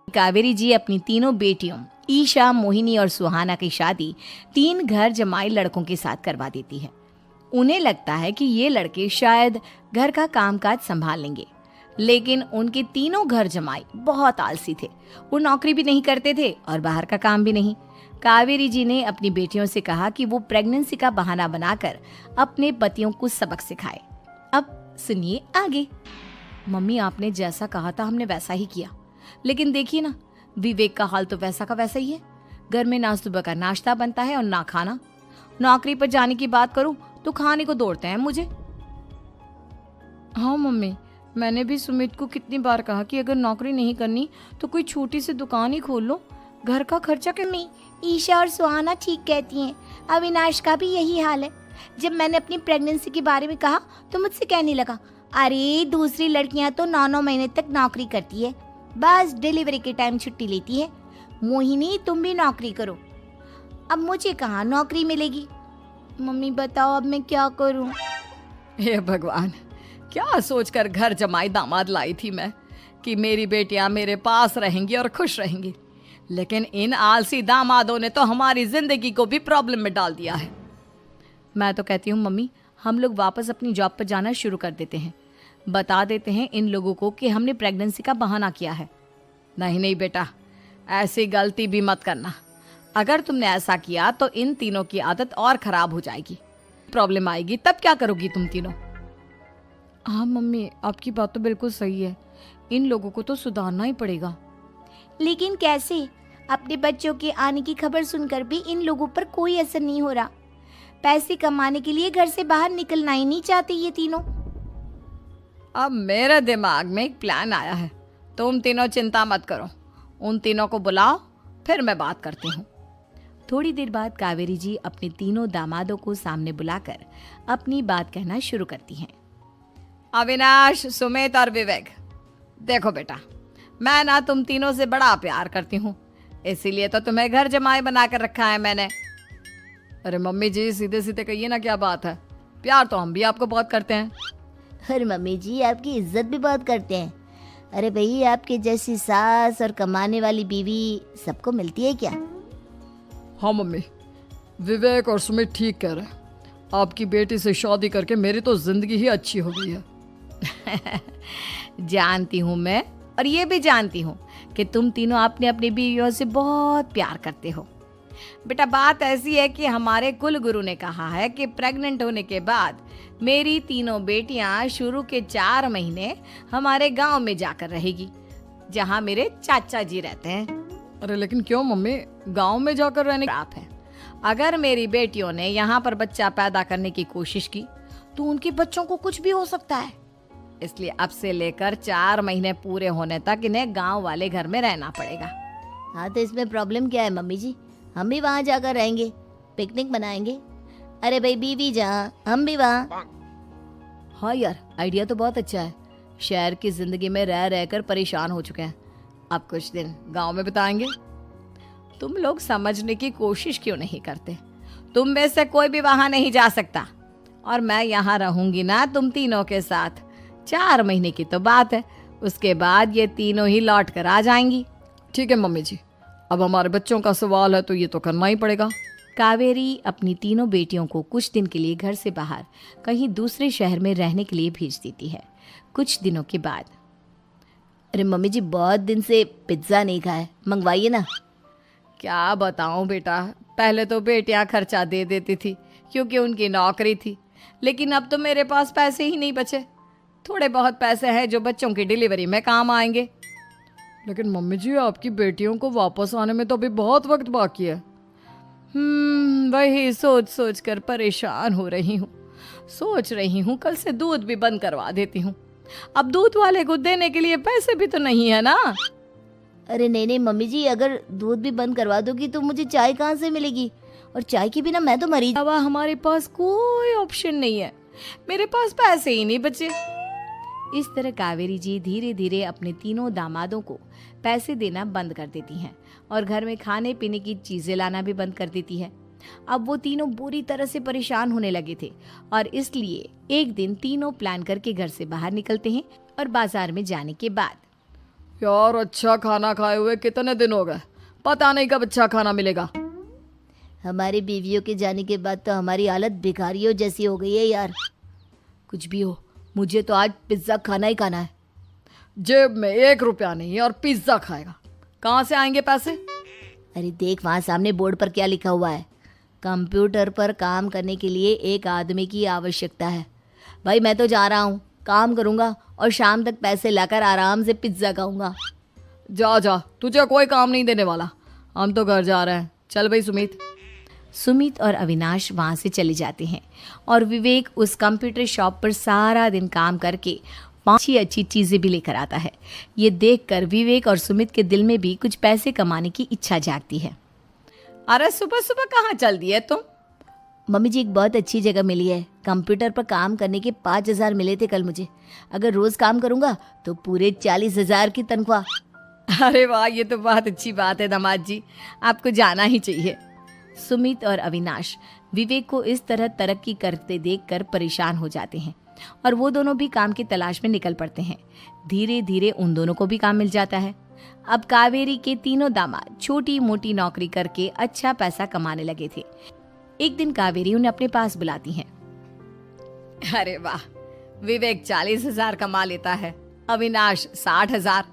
कावेरी जी अपनी तीनों बेटियों ईशा, मोहिनी और सुहाना की शादी 3 घर जमाई लड़कों के साथ करवा देती है। उन्हें लगता है कि ये लड़के शायद घर का कामकाज संभाल लेंगे, लेकिन उनके तीनों घर जमाई बहुत आलसी थे। वो नौकरी भी नहीं करते थे और बाहर का काम भी नहीं। कावेरी जी ने अपनी बेटियों से कहा कि वो प्रेगनेंसी का बहाना बनाकर अपने पतियों को सबक सिखाए। अब सुनिए आगे। मम्मी, आपने जैसा कहा था हमने वैसा ही किया, लेकिन देखिए ना, विवेक का हाल तो वैसा का वैसा ही है। घर में ना सुबह का नाश्ता बनता है और ना खाना। नौकरी पर जाने की बात करूं तो खाने को दौड़ते हैं मुझे। हाँ मम्मी, मैंने भी सुमित को कितनी बार कहा कि अगर नौकरी नहीं करनी तो कोई छोटी सी दुकान ही खोल लो, घर का खर्चा मम्मी, ईशा और सुहाना ठीक कहती हैं। अविनाश का भी यही हाल है। जब मैंने अपनी प्रेगनेंसी के बारे में कहा तो मुझसे कहने लगा, अरे दूसरी लड़कियां तो 9-9 महीने तक नौकरी करती है, बस डिलीवरी के टाइम छुट्टी लेती है। मोहिनी, तुम भी नौकरी करो। अब मुझे कहाँ नौकरी मिलेगी? मम्मी बताओ अब मैं क्या करूं? हे भगवान, क्या सोचकर घर जमाई दामाद लाई थी मैं कि मेरी बेटियां मेरे पास रहेंगी और खुश रहेंगी, लेकिन इन आलसी दामादों ने तो हमारी जिंदगी को भी प्रॉब्लम में डाल दिया है। मैं तो कहती हूँ मम्मी, हम लोग वापस अपनी जॉब पर जाना शुरू कर देते हैं। बता देते हैं इन लोगों को कि हमने प्रेगनेंसी का बहाना किया है। नहीं नहीं बेटा, ऐसी गलती भी मत करना। अगर तुमने ऐसा किया तो इन तीनों की आदत और खराब हो जाएगी, प्रॉब्लम आएगी, तब क्या करोगी तुम तीनों? हाँ मम्मी, आपकी बात तो बिल्कुल सही है। इन लोगों को तो सुधारना ही पड़ेगा। लेकिन कैसे? अपने बच्चों के आने की खबर सुनकर भी इन लोगों पर कोई असर नहीं हो रहा। पैसे कमाने के लिए घर से बाहर निकलना ही नहीं चाहते ये तीनों। अब मेरे दिमाग में एक प्लान आया है। तुम तीनों चिंता मत करो, उन तीनों को बुलाओ, फिर मैं बात करती हूँ। थोड़ी देर बाद कावेरी जी अपने तीनों दामादों को सामने बुलाकर अपनी बात कहना शुरू करती हैं। अविनाश, सुमित और विवेक, देखो बेटा, मैं ना तुम तीनों से बड़ा प्यार करती हूँ, इसीलिए तो तुम्हें घर जमाई बनाकर रखा है मैंने। अरे मम्मी जी, सीधे सीधे कहिए ना, क्या बात है? प्यार तो हम भी आपको बहुत करते हैं। अरे मम्मी जी, आपकी इज्जत भी बहुत करते हैं। अरे भाई, आपके जैसी सास और कमाने वाली बीवी सबको मिलती है क्या? हाँ मम्मी, विवेक और सुमित ठीक कह रहे हैं। आपकी बेटी से शादी करके मेरी तो जिंदगी ही अच्छी हो गई है। जानती हूँ मैं, और ये भी जानती हूँ कि तुम तीनों अपने अपनी बीवियों से बहुत प्यार करते हो। बेटा, बात ऐसी है कि हमारे कुल गुरु ने कहा है कि प्रेग्नेंट होने के बाद मेरी तीनों बेटियां शुरू के 4 महीने हमारे गांव में जाकर रहेगी, जहां मेरे चाचा जी रहते हैं। अरे लेकिन क्यों मम्मी, गांव में जाकर रहने आप है, अगर मेरी बेटियों ने यहाँ पर बच्चा पैदा करने की कोशिश की तो उनके बच्चों को कुछ भी हो सकता है। इसलिए अब से लेकर 4 महीने पूरे होने तक इन्हें गांव वाले घर में रहना पड़ेगा। हाँ तो इसमें प्रॉब्लम क्या है मम्मी जी? हम भी वहाँ जाकर रहेंगे, पिकनिक मनाएंगे। अरे भाई बीवी जहाँ, हम भी वहाँ। हाँ यार, आइडिया तो बहुत अच्छा है। शहर की जिंदगी में रह रहकर परेशान हो चुके हैं, अब कुछ दिन गांव में बिताएंगे। तुम लोग समझने की कोशिश क्यों नहीं करते? तुम में से कोई भी वहां नहीं जा सकता, और मैं यहाँ रहूंगी ना तुम तीनों के साथ। 4 महीने की तो बात है, उसके बाद ये तीनों ही लौट कर आ जाएंगी। ठीक है मम्मी जी, अब हमारे बच्चों का सवाल है तो ये तो करना ही पड़ेगा। कावेरी अपनी तीनों बेटियों को कुछ दिन के लिए घर से बाहर कहीं दूसरे शहर में रहने के लिए भेज देती है। कुछ दिनों के बाद, अरे मम्मी जी, बहुत दिन से पिज्ज़ा नहीं खाया, मंगवाइए ना। क्या बताऊं बेटा, पहले तो बेटियां खर्चा दे देती थी क्योंकि उनकी नौकरी थी, लेकिन अब तो मेरे पास पैसे ही नहीं बचे। थोड़े बहुत पैसे हैं जो बच्चों की डिलीवरी में काम आएंगे। लेकिन मम्मी जी, आपकी बेटियों को वापस आने में तो अभी बहुत वक्त बाकी है। वही सोच सोच कर परेशान हो रही हूँ। सोच रही हूँ कल से दूध भी बंद करवा देती हूँ। अब दूध वाले को देने के लिए पैसे भी तो नहीं है ना। अरे नहीं नहीं मम्मी जी, अगर दूध भी बंद करवा दोगी तो मुझे चाय कहाँ से मिलेगी? और चाय के बिना मैं तो मरी। अब हमारे पास कोई ऑप्शन नहीं है, मेरे पास पैसे ही नहीं बचे। इस तरह कावेरी जी धीरे धीरे अपने तीनों दामादों को पैसे देना बंद कर देती हैं और घर में खाने पीने की चीजें लाना भी बंद कर देती है। अब वो तीनों बुरी तरह से परेशान होने लगे थे और इसलिए एक दिन तीनों प्लान करके घर से बाहर निकलते हैं और बाजार में जाने के बाद, यार अच्छा खाना खाए हुए कितने दिन हो गए, पता नहीं कब अच्छा खाना मिलेगा। हमारी बीवियों के जाने के बाद तो हमारी हालत भिखारियों जैसी हो गई है यार। कुछ भी हो, मुझे तो आज पिज्ज़ा खाना ही खाना है। जेब में 1 रुपया नहीं और पिज्ज़ा खाएगा, कहाँ से आएंगे पैसे? अरे देख वहाँ सामने बोर्ड पर क्या लिखा हुआ है, कंप्यूटर पर काम करने के लिए एक आदमी की आवश्यकता है। भाई मैं तो जा रहा हूँ, काम करूँगा और शाम तक पैसे लाकर आराम से पिज्ज़ा खाऊंगा। जा जा, तुझे कोई काम नहीं देने वाला, हम तो घर जा रहे हैं। चल भाई सुमित। सुमित और अविनाश वहाँ से चले जाते हैं और विवेक उस कंप्यूटर शॉप पर सारा दिन काम करके 5 अच्छी चीज़ें भी लेकर आता है। ये देखकर विवेक और सुमित के दिल में भी कुछ पैसे कमाने की इच्छा जागती है। अरे सुबह सुबह कहाँ चल दी है तुम? मम्मी जी एक बहुत अच्छी जगह मिली है, कंप्यूटर पर काम करने के 5,000 मिले थे कल मुझे। अगर रोज़ काम करूँगा तो पूरे 40,000 की तनख्वाह। अरे वाह, ये तो बहुत अच्छी बात है दामाद जी, आपको जाना ही चाहिए। सुमित और अविनाश विवेक को इस तरह तरक्की करते देखकर परेशान हो जाते हैं और वो दोनों भी काम की तलाश में निकल पड़ते हैं। धीरे धीरे उन दोनों को भी काम मिल जाता है। अब कावेरी के तीनों दामाद छोटी मोटी नौकरी करके अच्छा पैसा कमाने लगे थे। एक दिन कावेरी उन्हें अपने पास बुलाती है। अरे वाह, विवेक 40,000 कमा लेता है, अविनाश 60,000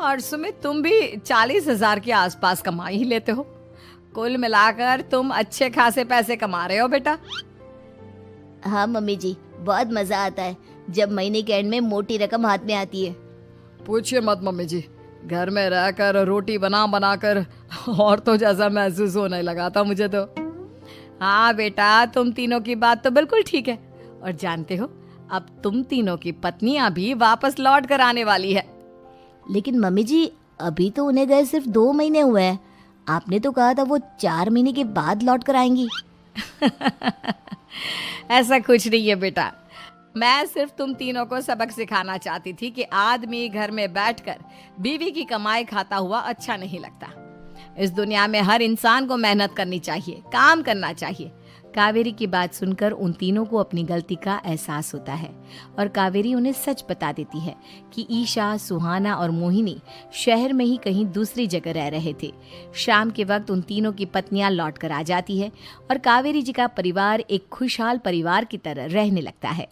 और सुमित तुम भी 40,000 के आसपास कमा ही लेते हो। कुल मिलाकर तुम अच्छे खासे पैसे कमा रहे हो बेटा। हाँ मम्मी जी, बहुत मज़ा आता है जब महीने के एंड में मोटी रकम हाथ में आती है। पूछिए मत मम्मी जी, घर में रहकर रोटी बना बना कर औरतों जैसा महसूस होने लगा था मुझे तो। हाँ बेटा, तुम तीनों की बात तो बिल्कुल ठीक है। और जानते हो, अब तुम तीनों की पत्नियां भी वापस लौट कर आने वाली है। लेकिन मम्मी जी अभी तो उन्हें गए सिर्फ 2 महीने हुए हैं, आपने तो कहा था वो 4 महीने के बाद लौट कर आएंगी। ऐसा कुछ नहीं है बेटा, मैं सिर्फ तुम तीनों को सबक सिखाना चाहती थी कि आदमी घर में बैठकर बीवी की कमाई खाता हुआ अच्छा नहीं लगता। इस दुनिया में हर इंसान को मेहनत करनी चाहिए, काम करना चाहिए। कावेरी की बात सुनकर उन तीनों को अपनी गलती का एहसास होता है और कावेरी उन्हें सच बता देती है कि ईशा, सुहाना और मोहिनी शहर में ही कहीं दूसरी जगह रह रहे थे। शाम के वक्त उन तीनों की पत्नियां लौट कर आ जाती है और कावेरी जी का परिवार एक खुशहाल परिवार की तरह रहने लगता है।